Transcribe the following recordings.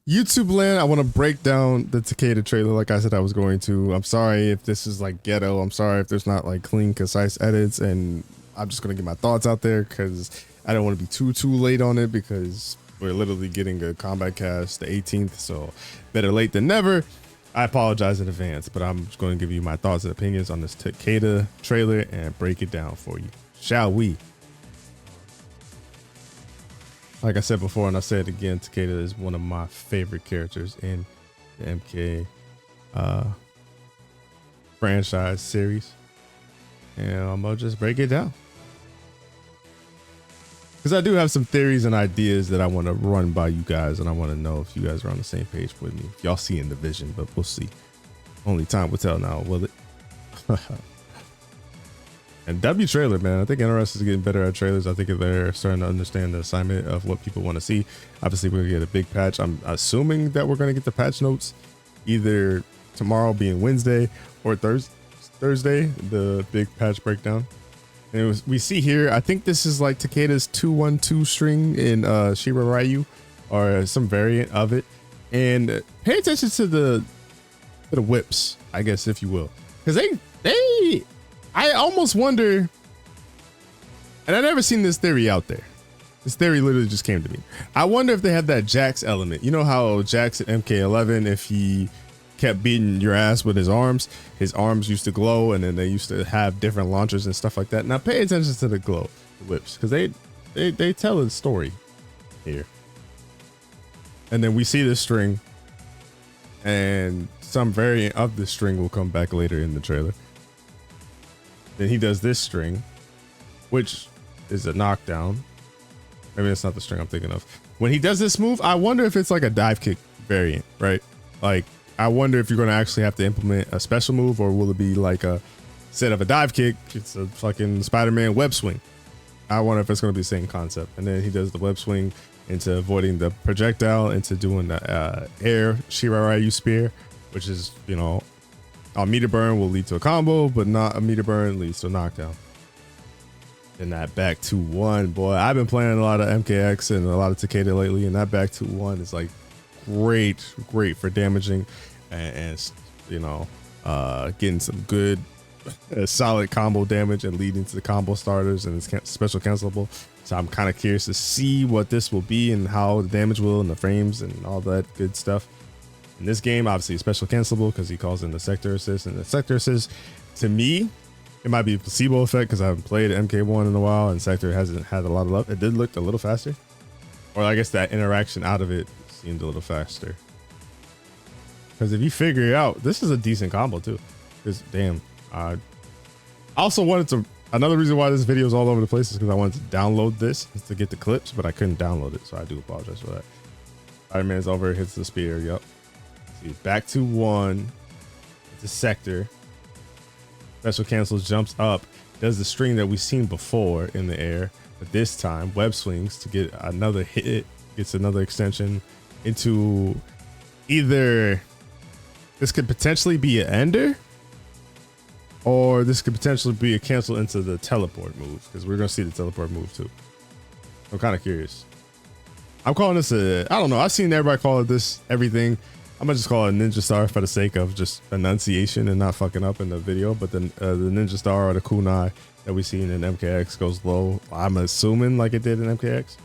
YouTube land, I want to break down the Takeda trailer like I said I was going to. I'm sorry if this is like ghetto. I'm sorry if there's not like clean, concise edits, and I'm just going to get my thoughts out there because I don't want to be too late on it because we're literally getting a combat cast the 18th, so better late than never. I apologize in advance, but I'm just going to give you my thoughts and opinions on this Takeda trailer and break it down for you. Shall we? Like I said before, and I say it again, Takeda is one of my favorite characters in the MK franchise series. And I'm going to just break it down. Because I do have some theories and ideas that I want to run by you guys, and I want to know if you guys are on the same page with me. If y'all see in the vision, but we'll see. Only time will tell now, will it? And W trailer, man. I think NRS is getting better at trailers. I think they're starting to understand the assignment of what people want to see. Obviously, we're going to get a big patch. I'm assuming that we're going to get the patch notes either tomorrow being Wednesday or Thursday, the big patch breakdown. And we see here, I think this is like Takeda's 212 string in Shiba Ryu or some variant of it. And pay attention to the whips, I guess, if you will. Because I almost wonder, and I never seen this theory out there. This theory literally just came to me. I wonder if they have that Jax element. You know how Jax at MK11, if he kept beating your ass with his arms used to glow, and then they used to have different launchers and stuff like that. Now pay attention to the glow, the whips, because they tell a story here. And then we see this string, and some variant of this string will come back later in the trailer. Then he does this string, which is a knockdown. Maybe that's not the string I'm thinking of. When he does this move, I wonder if it's like a dive kick variant, right? Like, I wonder if you're going to actually have to implement a special move, or will it be like a instead of a dive kick, it's a fucking Spider-Man web swing. I wonder if it's going to be the same concept. And then he does the web swing into avoiding the projectile, into doing the air Shiba Ryu spear, which is, you know, a meter burn will lead to a combo, but not a meter burn leads to a knockdown. And that back 2-1, boy, I've been playing a lot of MKX and a lot of Takeda lately, and that back 2-1 is like great for damaging and you know, getting some good solid combo damage and leading to the combo starters, and it's special cancelable. So I'm kind of curious to see what this will be and how the damage will and the frames and all that good stuff. In this game, obviously special cancelable because he calls in the sector assist, and the sector assist, to me, it might be a placebo effect because I haven't played MK1 in a while and sector hasn't had a lot of love. It did look a little faster, or I guess that interaction out of it seemed a little faster. Because if you figure it out, this is a decent combo too. Because damn, I also wanted to. Another reason why this video is all over the place is because I wanted to download this to get the clips, but I couldn't download it, so I do apologize for that. Spider-Man's over, hits the spear. Yep. See, back to 1. It's a sector. Special cancels, jumps up, does the string that we've seen before in the air, but this time web swings to get another hit, gets another extension into either this could potentially be an ender, or this could potentially be a cancel into the teleport move, because we're gonna see the teleport move too. I'm kind of curious. I'm calling this I don't know. I've seen everybody call it this everything. I'm gonna just call it a ninja star for the sake of just enunciation and not fucking up in the video. But then the ninja star or the kunai that we seen in MKX goes low. I'm assuming like it did in MKX.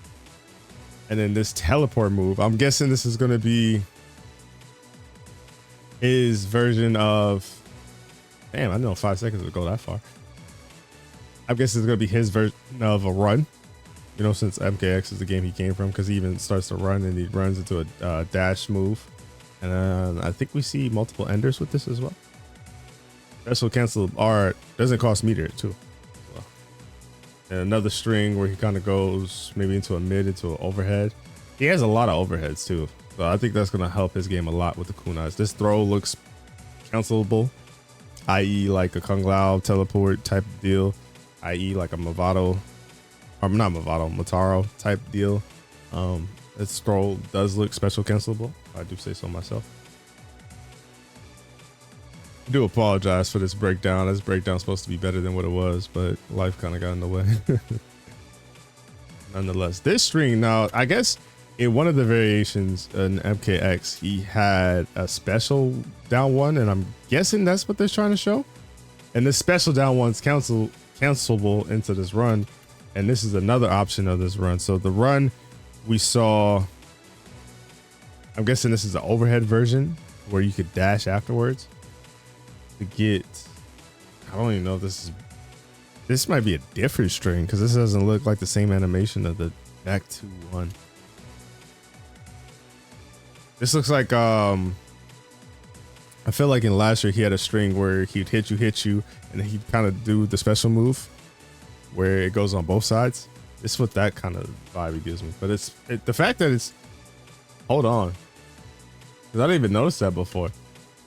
And then this teleport move, I'm guessing this is gonna be his version of. Damn, I know 5 seconds would go that far. I guess it's gonna be his version of a run. You know, since MKX is the game he came from, because he even starts to run and he runs into a dash move. And I think we see multiple enders with this as well. Special cancel art doesn't cost meter too. Well, and another string where he kind of goes maybe into a mid, into an overhead. He has a lot of overheads too, so I think that's gonna help his game a lot with the kunais. This throw looks cancelable, i.e. like a Kung Lao teleport type deal, i.e. like a Movado, or not Movado, Motaro type deal. This throw does look special cancelable. I do say so myself. I do apologize for this breakdown. This breakdown's supposed to be better than what it was, but life kind of got in the way. Nonetheless, this string now, I guess in one of the variations in MKX, he had a special down one, and I'm guessing that's what they're trying to show. And this special down one's cancelable into this run, and this is another option of this run. So the run we saw, I'm guessing this is the overhead version where you could dash afterwards to get, I don't even know if this might be a different string because this doesn't look like the same animation of the back 2-1. This looks like I feel like in last year he had a string where he'd hit you, and then he'd kind of do the special move where it goes on both sides. It's what that kind of vibe he gives me. But the fact that it's, hold on, because I didn't even notice that before.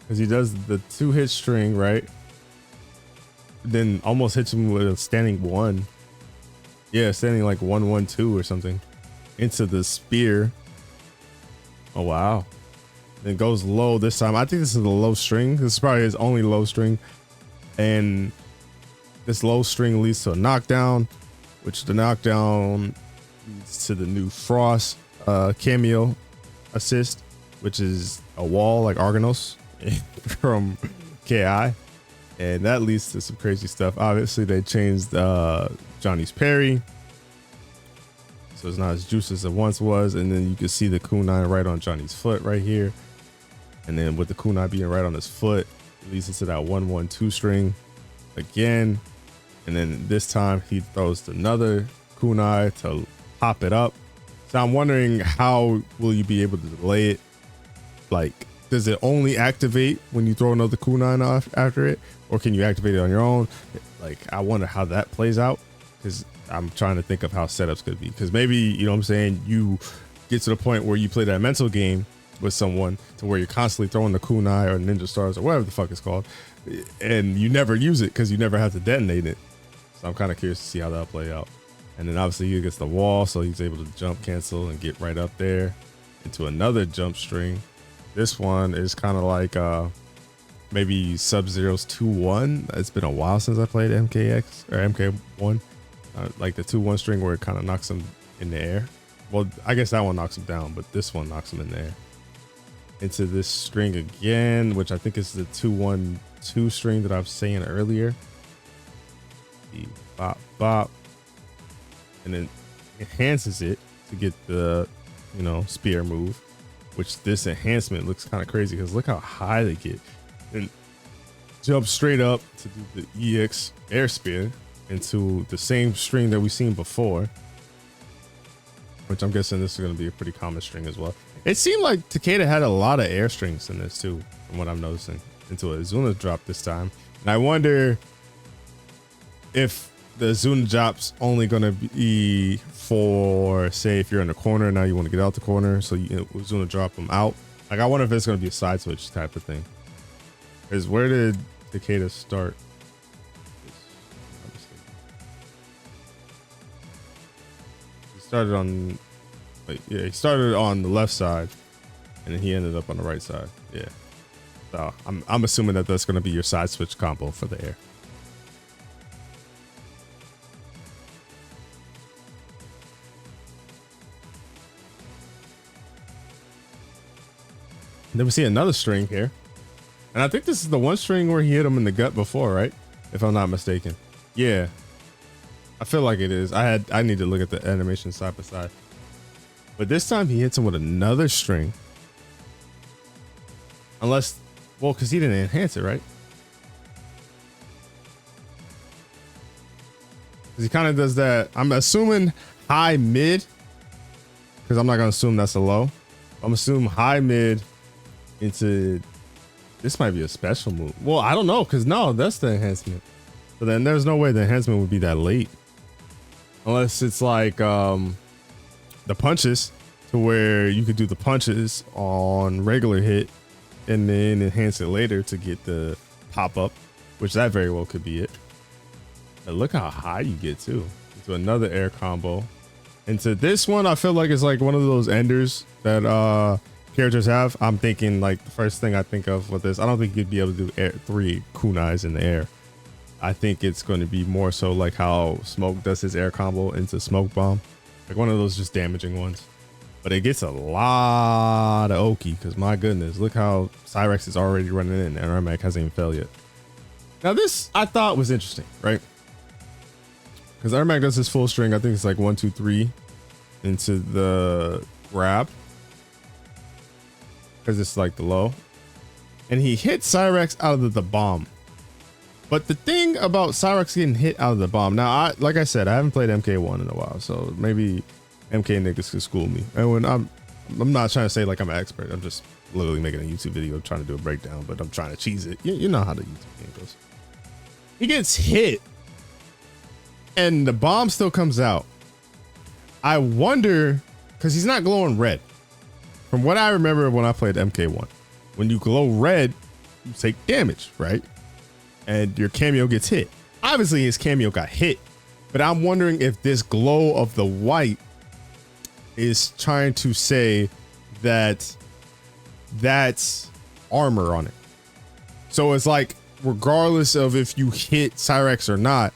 Because he does the 2-hit string, right? Then almost hits him with a standing 1. Yeah, standing like 1-1-2 or something into the spear. Oh wow. Then goes low this time. I think this is a low string. This is probably his only low string. And this low string leads to a knockdown, which the knockdown leads to the new Frost cameo assist, which is a wall like Argonos from KI. And that leads to some crazy stuff. Obviously, they changed Johnny's parry, so it's not as juicy as it once was. And then you can see the kunai right on Johnny's foot right here. And then with the kunai being right on his foot, it leads into that 1-1-2 string again. And then this time he throws another kunai to pop it up. So I'm wondering, how will you be able to delay it? Like, does it only activate when you throw another kunai off after it, or can you activate it on your own? Like, I wonder how that plays out, because I'm trying to think of how setups could be. Because maybe, you know what I'm saying, you get to the point where you play that mental game with someone to where you're constantly throwing the kunai or ninja stars or whatever the fuck it's called, and you never use it because you never have to detonate it. So I'm kind of curious to see how that'll play out. And then obviously he gets the wall, so he's able to jump cancel and get right up there into another jump string. This one is kind of like maybe Sub-Zero's 2-1. It's been a while since I played MKX or MK1. Like the 2-1 string where it kind of knocks him in the air. Well, I guess that one knocks him down, but this one knocks him in the air. Into this string again, which I think is the 2-1-2 string that I was saying earlier. Bop, bop. And then enhances it to get the, you know, spear move, which this enhancement looks kind of crazy because look how high they get. And jump straight up to do the EX air spear into the same string that we've seen before, which I'm guessing this is going to be a pretty common string as well. It seemed like Takeda had a lot of air strings in this too, from what I'm noticing, into a Zuna drop this time. And I wonder if the Zuna drop's only going to be for, say, if you're in the corner, now you want to get out the corner, so you Zuna drop them out. Like, I wonder if it's going to be a side switch type of thing. Because where did Takeda start? He started on, like, yeah, he started on the left side, and then he ended up on the right side. Yeah. So I'm assuming that that's going to be your side switch combo for the air. And then we see another string here. And I think this is the one string where he hit him in the gut before, right? If I'm not mistaken. Yeah. I feel like it is. I need to look at the animation side by side. But this time he hits him with another string. Unless, well, because he didn't enhance it, right? Because he kind of does that. I'm assuming high mid. Because I'm not going to assume that's a low. I'm assuming high mid into, this might be a special move. Well, I don't know, because no, that's the enhancement. So then there's no way the enhancement would be that late, unless it's like the punches, to where you could do the punches on regular hit and then enhance it later to get the pop up, which that very well could be it. But look how high you get too, into another air combo. Into this one, I feel like it's like one of those enders that characters have. I'm thinking, like, the first thing I think of with this, I don't think you'd be able to do 3 kunais in the air. I think it's going to be more so like how Smoke does his air combo into Smoke Bomb, like one of those just damaging ones. but it gets a lot of Oki because my goodness, look how Cyrex is already running in and Ermac hasn't even failed yet. Now this I thought was interesting, right? Because Ermac does his full string. I think it's like 1, 2, 3 into the grab because it's like the low, and he hits Cyrex out of the bomb. But the thing about Cyrex getting hit out of the bomb, now like I said, I haven't played MK1 in a while, so maybe MK niggas could school me. And when I'm not trying to say like I'm an expert. I'm just literally making a YouTube video trying to do a breakdown, but I'm trying to cheese it. You know how the YouTube game goes. He gets hit and the bomb still comes out. I wonder, because he's not glowing red. From what I remember when I played MK1, when you glow red, you take damage, right? And your cameo gets hit. Obviously his cameo got hit, but I'm wondering if this glow of the white is trying to say that that's armor on it. So it's like, regardless of if you hit Cyrex or not,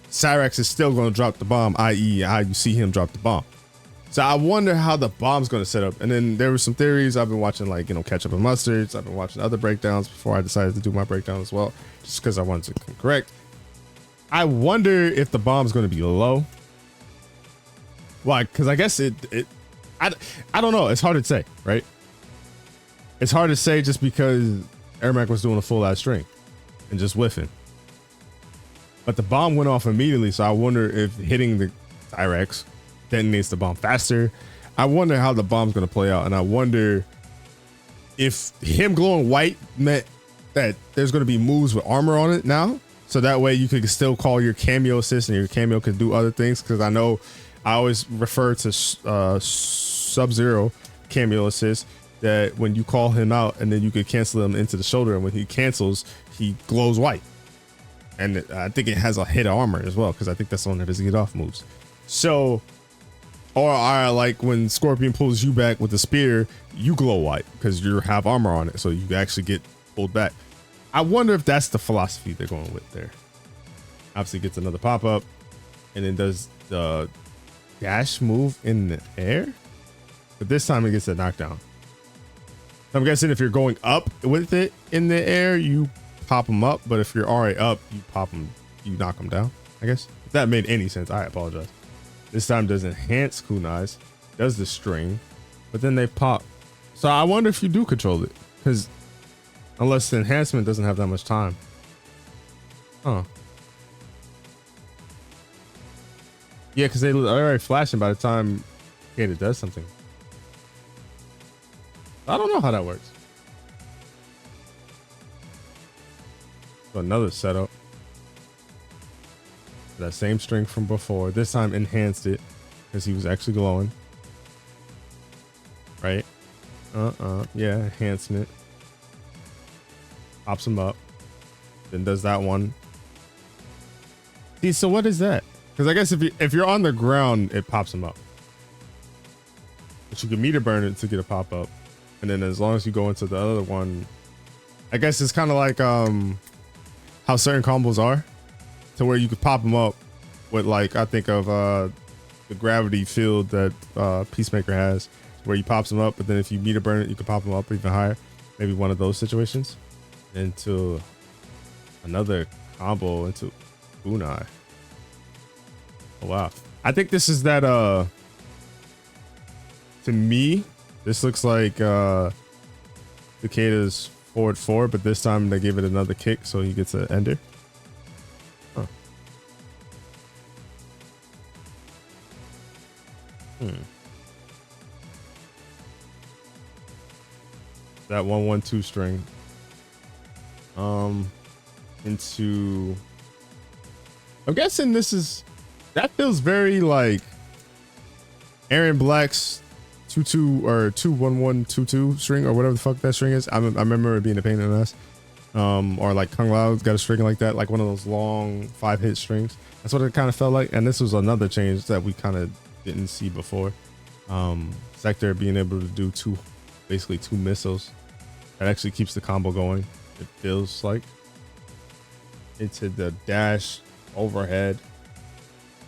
Cyrex is still going to drop the bomb, i.e. how you see him drop the bomb. So I wonder how the bomb's going to set up. And then there were some theories. I've been watching, like, you know, Ketchup and Mustards. I've been watching other breakdowns before I decided to do my breakdown as well, just because I wanted to correct. I wonder if the bomb's going to be low. Why? Because I guess I don't know. It's hard to say, right? It's hard to say just because Ermac was doing a full out string and just whiffing. But the bomb went off immediately, so I wonder if hitting the Cyrex detonates the bomb faster. I wonder how the bomb's going to play out, and I wonder if him glowing white meant that there's going to be moves with armor on it now, so that way you could still call your cameo assist and your cameo could do other things. Because I know I always refer to Sub-Zero cameo assist, that when you call him out and then you could cancel him into the shoulder, and when he cancels, he glows white. And I think it has a hit of armor as well, because I think that's one of his get off moves. So, or like when Scorpion pulls you back with the spear, you glow white because you have armor on it, so you actually get pulled back. I wonder if that's the philosophy they're going with there. Obviously gets another pop-up and then does the dash move in the air, but this time it gets a knockdown. So I'm guessing if you're going up with it in the air, you pop them up, but if you're already up, you pop them, you knock them down. I guess if that made any sense, I apologize. This time does enhance kunais, does the string, but then they pop. So I wonder if you do control it, because unless the enhancement doesn't have that much time. Huh. Yeah, because they're already flashing by the time it does something. I don't know how that works. So another setup. That same string from before. This time enhanced it because he was actually glowing. Right? Yeah, enhancement. Pops him up. Then does that one. See, so what is that? Because I guess if you're on the ground, it pops him up. But you can meter burn it to get a pop up. And then as long as you go into the other one, I guess it's kind of like how certain combos are, to where you could pop them up with, like, I think of the gravity field that Peacemaker has, where he pops them up, but then if you meter burn it, you can pop them up even higher. Maybe one of those situations. Into another combo into Unai. Oh, wow. I think this is that to me, this looks like Takeda's forward 4, but this time they gave it another kick, so he gets an ender. Huh. That 1-1-2 string. Into, I'm guessing this is, that feels very like Aaron Black's 2-2 or 2-1-1-2-2 string or whatever the fuck that string is. I remember it being a pain in the ass. Or like Kung Lao's got a string like that, like one of those long 5-hit strings. That's what it kind of felt like. And this was another change that we kind of didn't see before. Sector being able to do basically two missiles. That actually keeps the combo going. It feels like. Into the dash, overhead,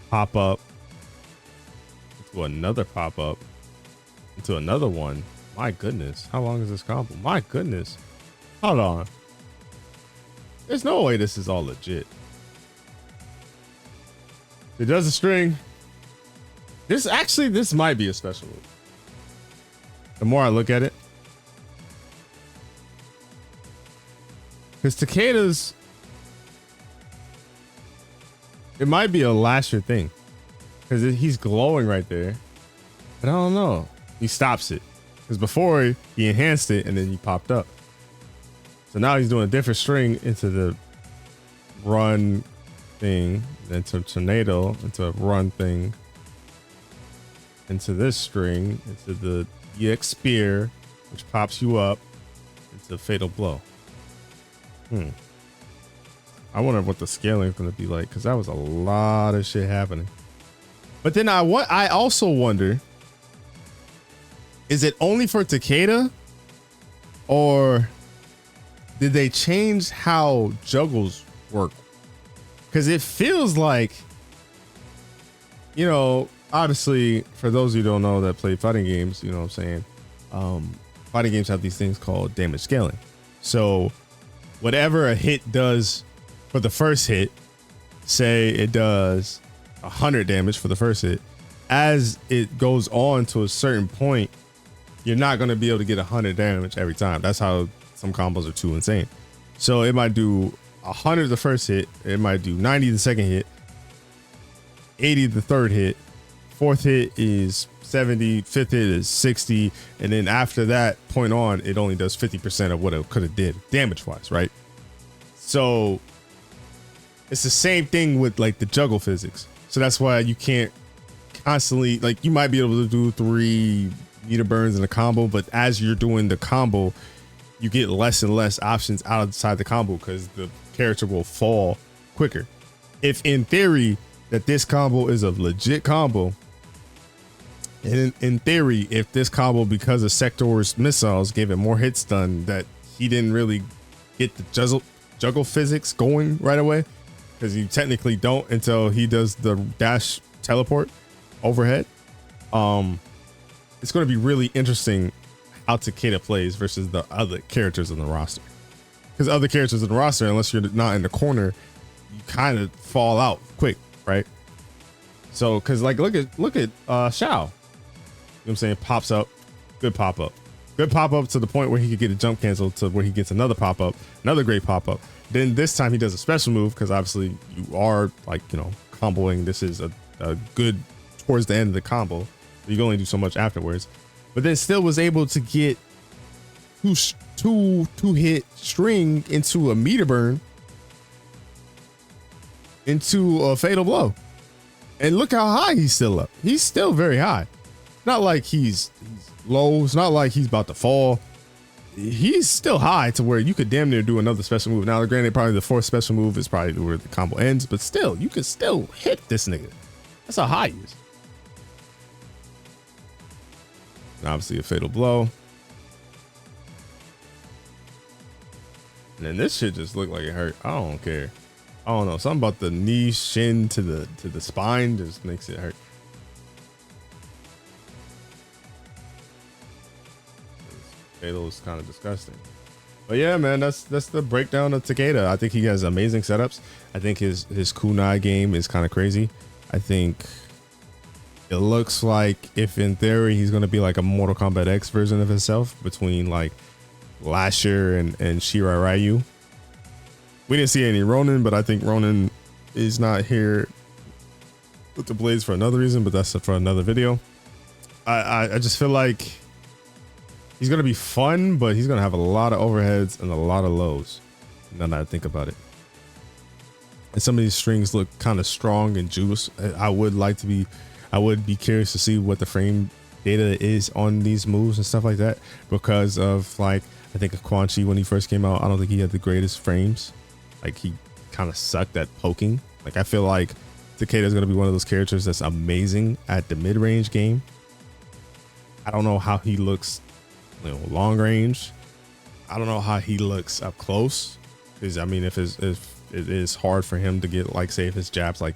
pop up, into another pop up, into another one. My goodness. How long is this combo? My goodness. Hold on. There's no way this is all legit. It does a string. This might be a special move. The more I look at it. Because Takeda's, it might be a lasher thing. Because he's glowing right there. But I don't know. He stops it. Because before he enhanced it and then he popped up. So now he's doing a different string into the run thing, into tornado, into a run thing, into this string, into the EX spear, which pops you up, into fatal blow. I wonder what the scaling is going to be like, because that was a lot of shit happening. But then I also wonder, is it only for Takeda, or did they change how juggles work? Because it feels like, you know, obviously for those who don't know that play fighting games, you know what I'm saying? Fighting games have these things called damage scaling. So whatever a hit does for the first hit, say it does 100 damage for the first hit, as it goes on to a certain point, you're not going to be able to get 100 damage every time. That's how some combos are too insane. So it might do 100 the first hit, it might do 90 the second hit, 80 the third hit, fourth hit is 70, fifth hit is 60, and then after that point on, it only does 50% of what it could have did damage wise, right? So it's the same thing with like the juggle physics. So that's why you can't constantly, like, you might be able to do 3 meter burns in a combo, but as you're doing the combo, you get less and less options outside the combo because the character will fall quicker. If in theory that this combo is a legit combo, and in theory, if this combo, because of Sector's missiles, gave it more hits done, that he didn't really get the juggle physics going right away, because you technically don't until he does the dash teleport overhead. It's going to be really interesting how Takeda plays versus the other characters in the roster, because other characters in the roster, unless you're not in the corner, you kind of fall out quick, right? So because like look at Shao, you know what I'm saying, pops up, good pop up to the point where he could get a jump cancel, to where he gets another pop up, another great pop up. Then this time he does a special move, because obviously you are, like, you know, comboing. This is a good towards the end of the combo. You can only do so much afterwards, but then still was able to get two hit string into a meter burn, into a fatal blow. And look how high he's still up. He's still very high. Not like he's low. It's not like he's about to fall. He's still high to where you could damn near do another special move. Now, granted, probably the fourth special move is probably where the combo ends, but still, you could still hit this nigga. That's how high he is. And obviously a fatal blow. And then this shit just looked like it hurt. I don't care. I don't know. Something about the knee, shin to the spine just makes it hurt. Fatal is kind of disgusting. But yeah, man, that's the breakdown of Takeda. I think he has amazing setups. I think his kunai game is kind of crazy. I think it looks like, if in theory he's going to be like a Mortal Kombat X version of himself, between like Lasher and Shirai Ryu. We didn't see any Ronin, but I think Ronin is not here with the blades for another reason, but that's for another video. I just feel like he's going to be fun, but he's going to have a lot of overheads and a lot of lows, now that I think about it. And some of these strings look kind of strong and juice. I would be curious to see what the frame data is on these moves and stuff like that, because of, like, I think of Quan Chi when he first came out. I don't think he had the greatest frames. Like, he kind of sucked at poking. Like, I feel like Takeda is going to be one of those characters that's amazing at the mid-range game. I don't know how he looks, you know, long range. I don't know how he looks up close, because I mean, if it is hard for him to get, like, say if his jabs, like,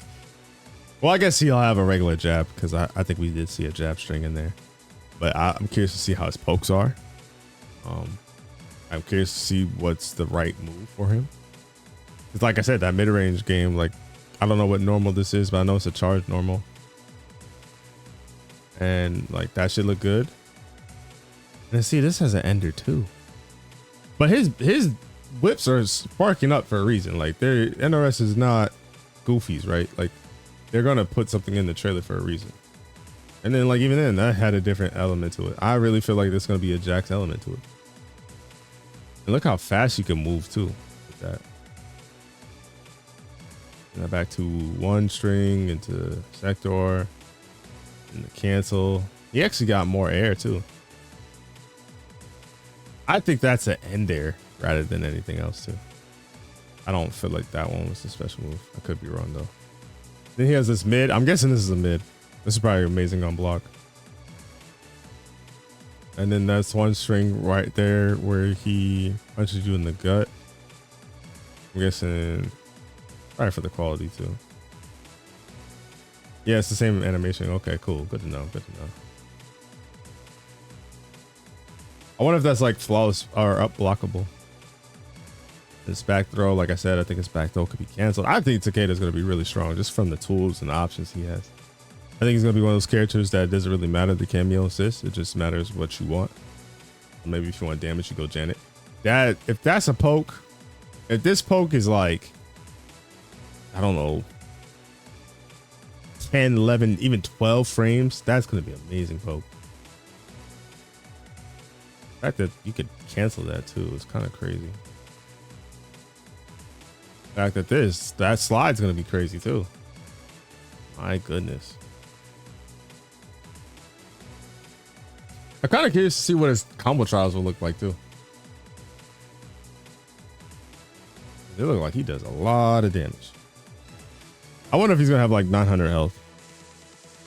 well, I guess he'll have a regular jab, because I think we did see a jab string in there, but I'm curious to see how his pokes are. I'm curious to see what's the right move for him. It's like I said, that mid-range game, like, I don't know what normal this is, but I know it's a charge normal. And like that should look good. And see, this has an ender too. But his whips are sparking up for a reason. Like their NRS is not goofies, right? Like they're gonna put something in the trailer for a reason. And then like even then that had a different element to it. I really feel like there's gonna be a Jax element to it. And look how fast you can move too with that. And back to one string into sector and the cancel. He actually got more air too. I think that's an ender rather than anything else too. I don't feel like that one was a special move. I could be wrong though. Then he has this mid. I'm guessing this is a mid. This is probably amazing on block. And then that's one string right there where he punches you in the gut. I'm guessing probably for the quality too. Yeah, it's the same animation. Okay, cool. Good to know. Good to know. I wonder if that's like flawless or up blockable. This back throw, like I said, I think his back throw could be canceled. I think Takeda is going to be really strong just from the tools and the options he has. I think he's going to be one of those characters that doesn't really matter the cameo assist. It just matters what you want. Maybe if you want damage, you go Janet. That if that's a poke, if this poke is like, I don't know, 10, 11, even 12 frames, that's going to be an amazing poke. The fact that you could cancel that too is kind of crazy. The fact that that slide's going to be crazy too. My goodness. I'm kind of curious to see what his combo trials will look like too. They look like he does a lot of damage. I wonder if he's gonna have like 900 health.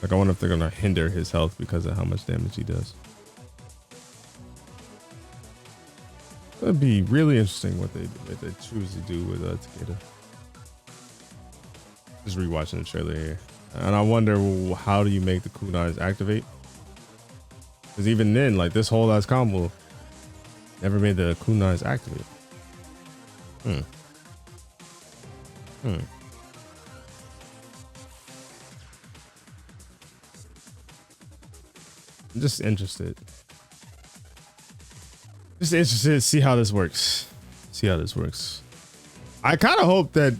Like I wonder if they're gonna hinder his health because of how much damage he does. That'd be really interesting what they choose to do with Takeda. Just rewatching the trailer here, and I wonder how do you make the kunais activate? Because even then, like this whole ass combo never made the kunais activate. I'm just interested. Just interested to see how this works. See how this works. I kind of hope that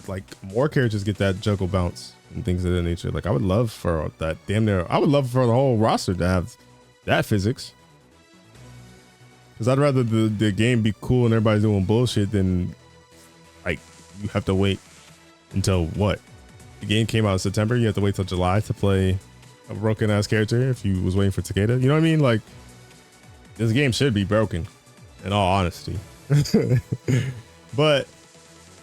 like more characters get that juggle bounce and things of that nature. Like I would love for that damn near. I would love for the whole roster to have that physics. Because I'd rather the game be cool and everybody's doing bullshit than like you have to wait until what? The game came out in September. You have to wait till July to play a broken ass character if you was waiting for Takeda. You know what I mean? Like this game should be broken in all honesty. But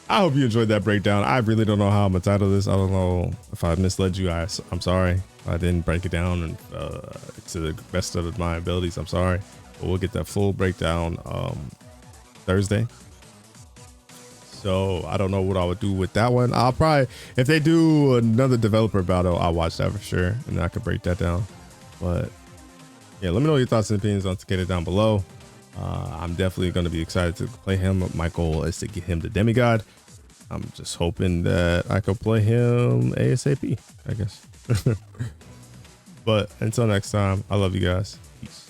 I hope you enjoyed that breakdown. I really don't know how I'm gonna title this. I don't know if I misled you guys. I'm sorry if I didn't break it down and to the best of my abilities. I'm sorry, but we'll get that full breakdown Thursday. So I don't know what I would do with that one. I'll probably, if they do another developer battle, I'll watch that for sure, and I could break that down. But yeah, let me know your thoughts and opinions on Takeda down below. I'm definitely going to be excited to play him. My goal is to get him to demigod. I'm just hoping that I could play him ASAP, I guess. But until next time, I love you guys. Peace.